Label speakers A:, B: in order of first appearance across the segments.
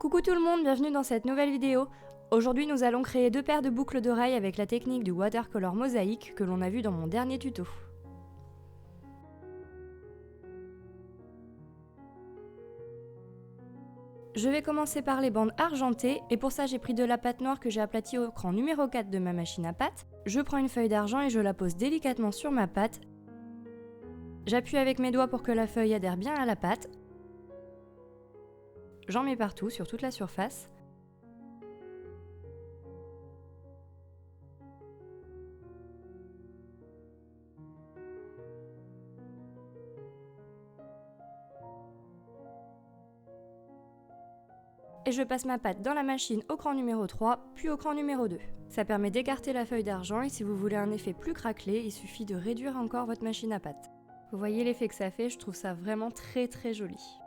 A: Coucou tout le monde, bienvenue dans cette nouvelle vidéo. Aujourd'hui nous allons créer deux paires de boucles d'oreilles avec la technique du watercolor mosaïque que l'on a vu dans mon dernier tuto. Je vais commencer par les bandes argentées et pour ça j'ai pris de la pâte noire que j'ai aplatie au cran numéro 4 de ma machine à pâte. Je prends une feuille d'argent et je la pose délicatement sur ma pâte. J'appuie avec mes doigts pour que la feuille adhère bien à la pâte. J'en mets partout, sur toute la surface. Et je passe ma pâte dans la machine au cran numéro 3, puis au cran numéro 2. Ça permet d'écarter la feuille d'argent et si vous voulez un effet plus craquelé, il suffit de réduire encore votre machine à pâte. Vous voyez l'effet que ça fait, je trouve ça vraiment très joli.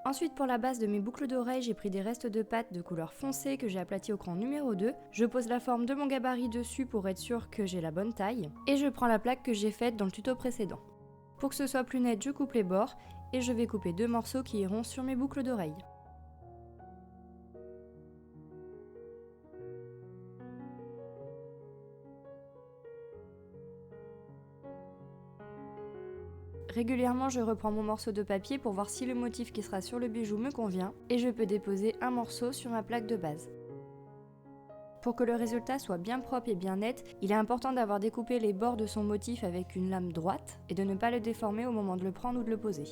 A: Ensuite pour la base de mes boucles d'oreilles, j'ai pris des restes de pâte de couleur foncée que j'ai aplati au cran numéro 2. Je pose la forme de mon gabarit dessus pour être sûr que j'ai la bonne taille. Et je prends la plaque que j'ai faite dans le tuto précédent. Pour que ce soit plus net, je coupe les bords et je vais couper deux morceaux qui iront sur mes boucles d'oreilles. Régulièrement, je reprends mon morceau de papier pour voir si le motif qui sera sur le bijou me convient et je peux déposer un morceau sur ma plaque de base. Pour que le résultat soit bien propre et bien net, il est important d'avoir découpé les bords de son motif avec une lame droite et de ne pas le déformer au moment de le prendre ou de le poser.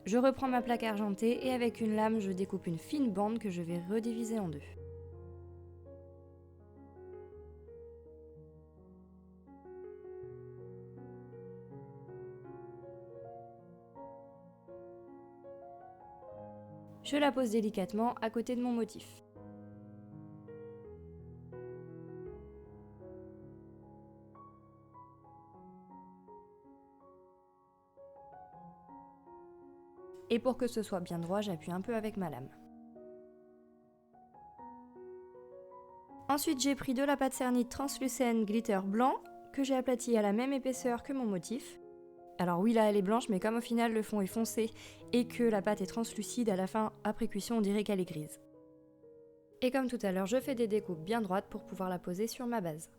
A: Je reprends ma plaque argentée et avec une lame, je découpe une fine bande que je vais rediviser en deux. Je la pose délicatement à côté de mon motif. Et pour que ce soit bien droit, j'appuie un peu avec ma lame. Ensuite, j'ai pris de la pâte cernite translucène glitter blanc que j'ai aplati à la même épaisseur que mon motif. Alors oui, là elle est blanche, mais comme au final le fond est foncé et que la pâte est translucide, à la fin, après cuisson, on dirait qu'elle est grise. Et comme tout à l'heure, je fais des découpes bien droites pour pouvoir la poser sur ma base.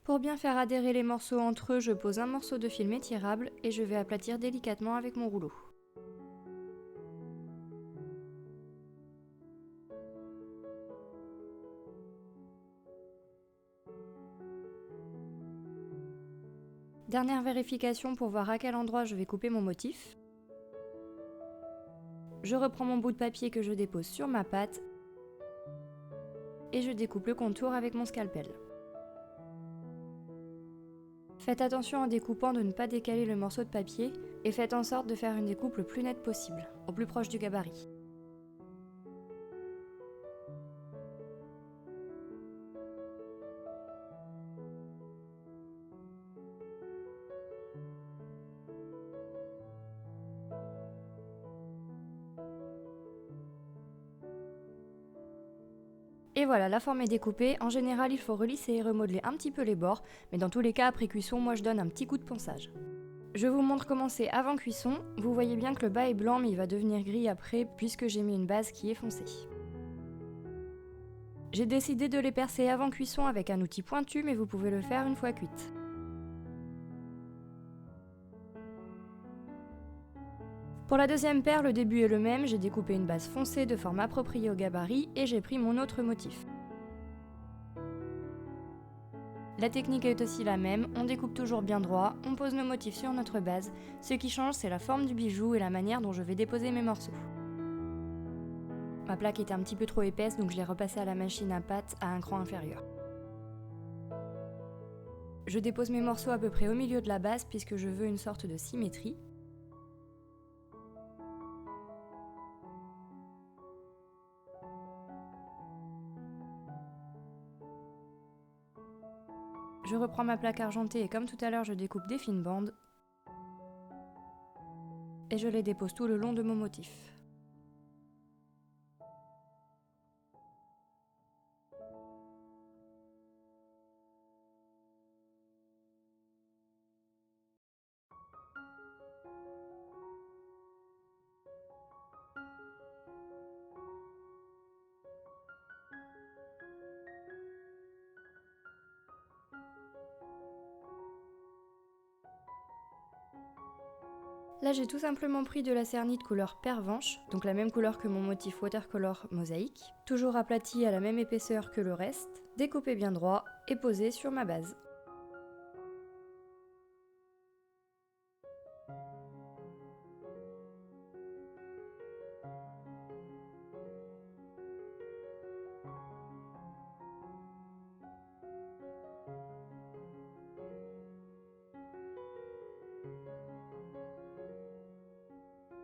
A: Pour bien faire adhérer les morceaux entre eux, je pose un morceau de film étirable et je vais aplatir délicatement avec mon rouleau. Dernière vérification pour voir à quel endroit je vais couper mon motif. Je reprends mon bout de papier que je dépose sur ma pâte et je découpe le contour avec mon scalpel. Faites attention en découpant de ne pas décaler le morceau de papier et faites en sorte de faire une découpe le plus nette possible, au plus proche du gabarit. Et voilà, la forme est découpée. En général, il faut relisser et remodeler un petit peu les bords, mais dans tous les cas, après cuisson, moi je donne un petit coup de ponçage. Je vous montre comment c'est avant cuisson. Vous voyez bien que le bas est blanc, mais il va devenir gris après, puisque j'ai mis une base qui est foncée. J'ai décidé de les percer avant cuisson avec un outil pointu, mais vous pouvez le faire une fois cuite. Pour la deuxième paire, le début est le même, j'ai découpé une base foncée de forme appropriée au gabarit et j'ai pris mon autre motif. La technique est aussi la même, on découpe toujours bien droit, on pose nos motifs sur notre base, ce qui change c'est la forme du bijou et la manière dont je vais déposer mes morceaux. Ma plaque était un petit peu trop épaisse donc je l'ai repassée à la machine à pâte à un cran inférieur. Je dépose mes morceaux à peu près au milieu de la base puisque je veux une sorte de symétrie. Je reprends ma plaque argentée et comme tout à l'heure je découpe des fines bandes. et je les dépose tout le long de mon motif. Là j'ai tout simplement pris de la cernite couleur pervenche, donc la même couleur que mon motif watercolor mosaïque, toujours aplati à la même épaisseur que le reste, découpé bien droit et posé sur ma base.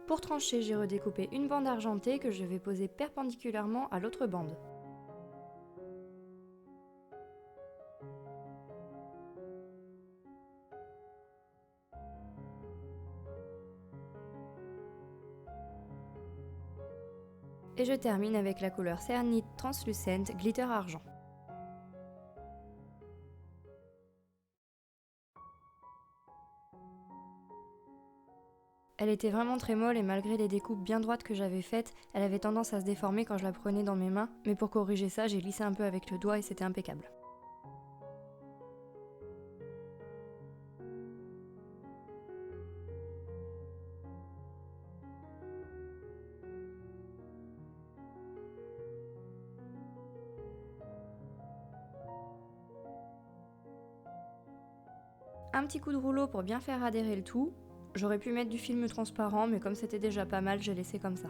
A: Pour trancher, j'ai redécoupé une bande argentée que je vais poser perpendiculairement à l'autre bande. Et je termine avec la couleur cernite translucente glitter argent. Elle était vraiment très molle et malgré les découpes bien droites que j'avais faites, elle avait tendance à se déformer quand je la prenais dans mes mains, mais pour corriger ça, j'ai lissé un peu avec le doigt et c'était impeccable. Un petit coup de rouleau pour bien faire adhérer le tout. J'aurais pu mettre du film transparent, mais comme c'était déjà pas mal, j'ai laissé comme ça.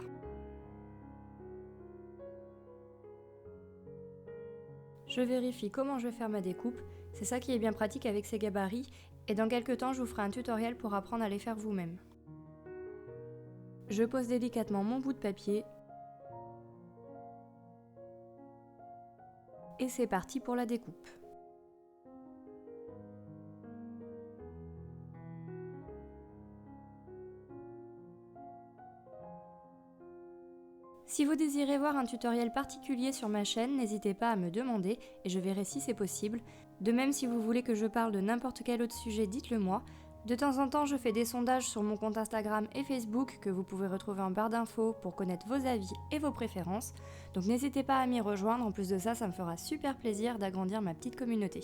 A: Je vérifie comment je vais faire ma découpe, c'est ça qui est bien pratique avec ces gabarits, et dans quelques temps je vous ferai un tutoriel pour apprendre à les faire vous-même. Je pose délicatement mon bout de papier, et c'est parti pour la découpe. Si vous désirez voir un tutoriel particulier sur ma chaîne, n'hésitez pas à me demander et je verrai si c'est possible. De même, si vous voulez que je parle de n'importe quel autre sujet, dites-le moi. De temps en temps, je fais des sondages sur mon compte Instagram et Facebook que vous pouvez retrouver en barre d'infos pour connaître vos avis et vos préférences. Donc n'hésitez pas à m'y rejoindre, en plus de ça, ça me fera super plaisir d'agrandir ma petite communauté.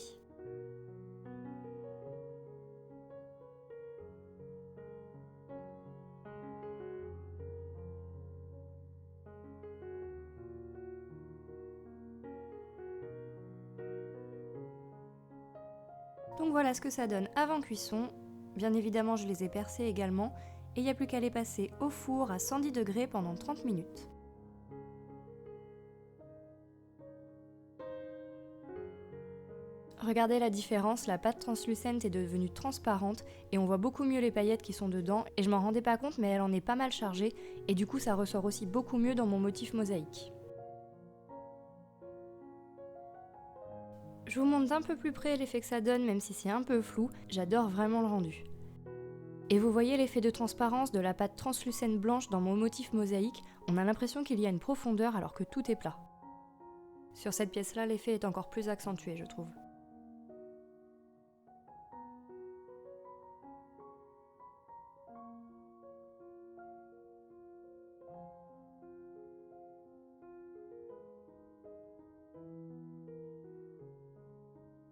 A: Donc voilà ce que ça donne avant cuisson. Bien évidemment, je les ai percés également et il n'y a plus qu'à les passer au four à 110 degrés pendant 30 minutes. Regardez la différence, la pâte translucente est devenue transparente et on voit beaucoup mieux les paillettes qui sont dedans et je m'en rendais pas compte mais elle en est pas mal chargée et du coup ça ressort aussi beaucoup mieux dans mon motif mosaïque. Je vous montre d'un peu plus près l'effet que ça donne même si c'est un peu flou, j'adore vraiment le rendu. Et vous voyez l'effet de transparence de la pâte translucente blanche dans mon motif mosaïque, on a l'impression qu'il y a une profondeur alors que tout est plat. Sur cette pièce-là, l'effet est encore plus accentué, je trouve.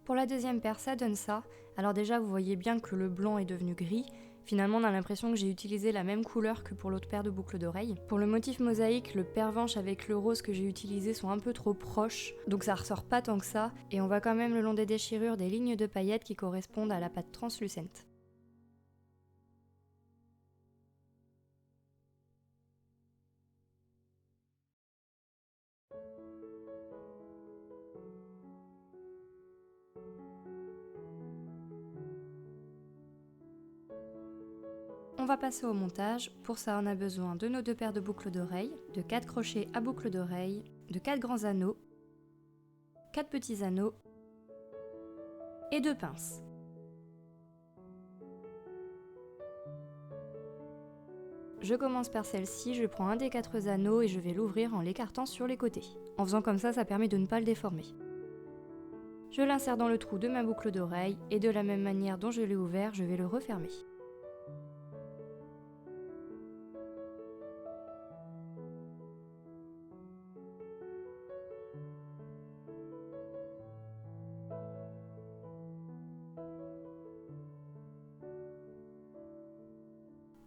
A: Pour la deuxième paire, ça donne ça. Alors déjà, vous voyez bien que le blanc est devenu gris. Finalement, on a l'impression que j'ai utilisé la même couleur que pour l'autre paire de boucles d'oreilles. Pour le motif mosaïque, le pervenche avec le rose que j'ai utilisé sont un peu trop proches, donc ça ressort pas tant que ça, et on voit quand même le long des déchirures des lignes de paillettes qui correspondent à la pâte translucente. On va passer au montage. Pour ça, on a besoin de nos deux paires de boucles d'oreilles, de 4 crochets à boucles d'oreilles, de 4 grands anneaux, 4 petits anneaux et 2 pinces. Je commence par celle-ci, je prends un des 4 anneaux et je vais l'ouvrir en l'écartant sur les côtés. En faisant comme ça permet de ne pas le déformer. Je l'insère dans le trou de ma boucle d'oreille et de la même manière dont je l'ai ouvert, je vais le refermer.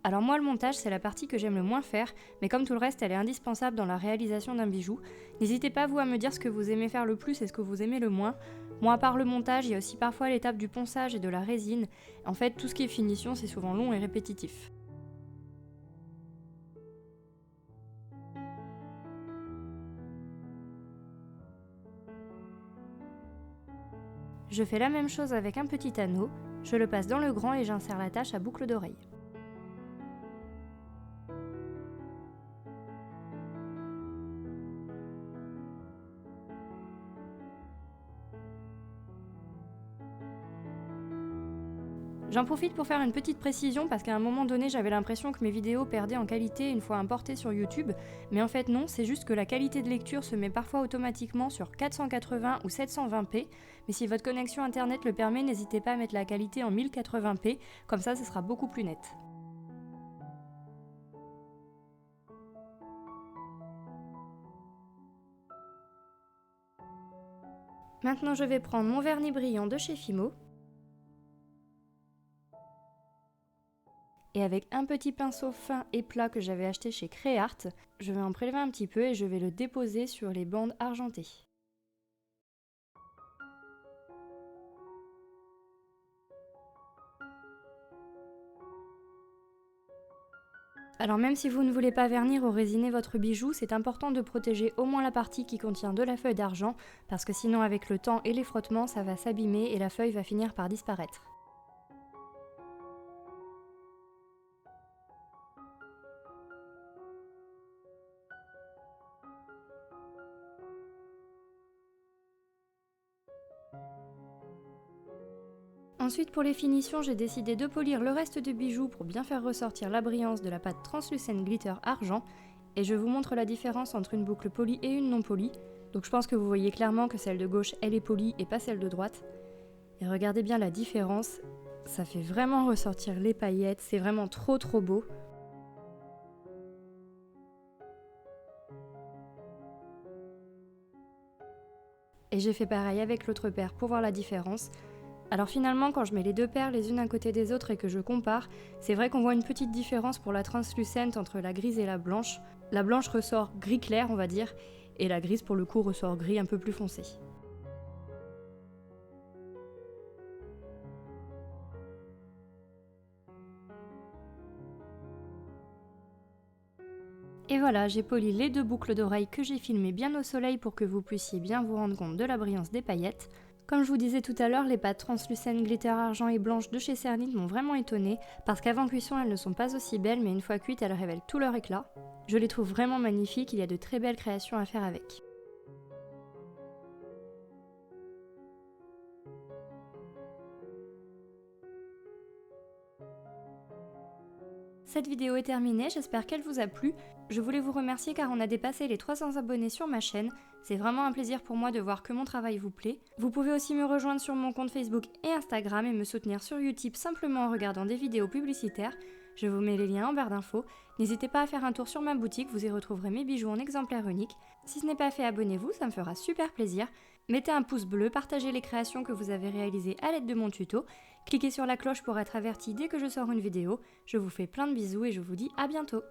A: Alors moi le montage c'est la partie que j'aime le moins faire, mais comme tout le reste elle est indispensable dans la réalisation d'un bijou. N'hésitez pas vous à me dire ce que vous aimez faire le plus et ce que vous aimez le moins. Moi à part le montage, il y a aussi parfois l'étape du ponçage et de la résine. En fait tout ce qui est finition c'est souvent long et répétitif. Je fais la même chose avec un petit anneau, je le passe dans le grand et j'insère l'attache à boucle d'oreille. J'en profite pour faire une petite précision parce qu'à un moment donné j'avais l'impression que mes vidéos perdaient en qualité une fois importées sur YouTube, mais en fait non, c'est juste que la qualité de lecture se met parfois automatiquement sur 480 ou 720p, mais si votre connexion internet le permet, n'hésitez pas à mettre la qualité en 1080p, comme ça ce sera beaucoup plus net. Maintenant je vais prendre mon vernis brillant de chez Fimo, et avec un petit pinceau fin et plat que j'avais acheté chez Créart, je vais en prélever un petit peu et je vais le déposer sur les bandes argentées. Alors même si vous ne voulez pas vernir ou résiner votre bijou, c'est important de protéger au moins la partie qui contient de la feuille d'argent, parce que sinon avec le temps et les frottements, ça va s'abîmer et la feuille va finir par disparaître. Ensuite pour les finitions, j'ai décidé de polir le reste du bijou pour bien faire ressortir la brillance de la pâte Translucent Glitter Argent, et je vous montre la différence entre une boucle polie et une non polie. Donc je pense que vous voyez clairement que celle de gauche elle est polie et pas celle de droite. Et regardez bien la différence, ça fait vraiment ressortir les paillettes, c'est vraiment trop beau. Et j'ai fait pareil avec l'autre paire pour voir la différence. Alors finalement quand je mets les deux paires les unes à côté des autres et que je compare, c'est vrai qu'on voit une petite différence pour la translucente entre la grise et la blanche. La blanche ressort gris clair on va dire, et la grise pour le coup ressort gris un peu plus foncé. Et voilà, j'ai poli les deux boucles d'oreilles que j'ai filmées bien au soleil pour que vous puissiez bien vous rendre compte de la brillance des paillettes. Comme je vous disais tout à l'heure, les pâtes Translucent Glitter Argent et blanches de chez Cernit m'ont vraiment étonnée, parce qu'avant cuisson elles ne sont pas aussi belles, mais une fois cuites elles révèlent tout leur éclat. Je les trouve vraiment magnifiques, il y a de très belles créations à faire avec. Cette vidéo est terminée, j'espère qu'elle vous a plu. Je voulais vous remercier car on a dépassé les 300 abonnés sur ma chaîne. C'est vraiment un plaisir pour moi de voir que mon travail vous plaît. Vous pouvez aussi me rejoindre sur mon compte Facebook et Instagram et me soutenir sur YouTube simplement en regardant des vidéos publicitaires. Je vous mets les liens en barre d'infos. N'hésitez pas à faire un tour sur ma boutique, vous y retrouverez mes bijoux en exemplaire unique. Si ce n'est pas fait, abonnez-vous, ça me fera super plaisir. Mettez un pouce bleu, partagez les créations que vous avez réalisées à l'aide de mon tuto. Cliquez sur la cloche pour être averti dès que je sors une vidéo. Je vous fais plein de bisous et je vous dis à bientôt.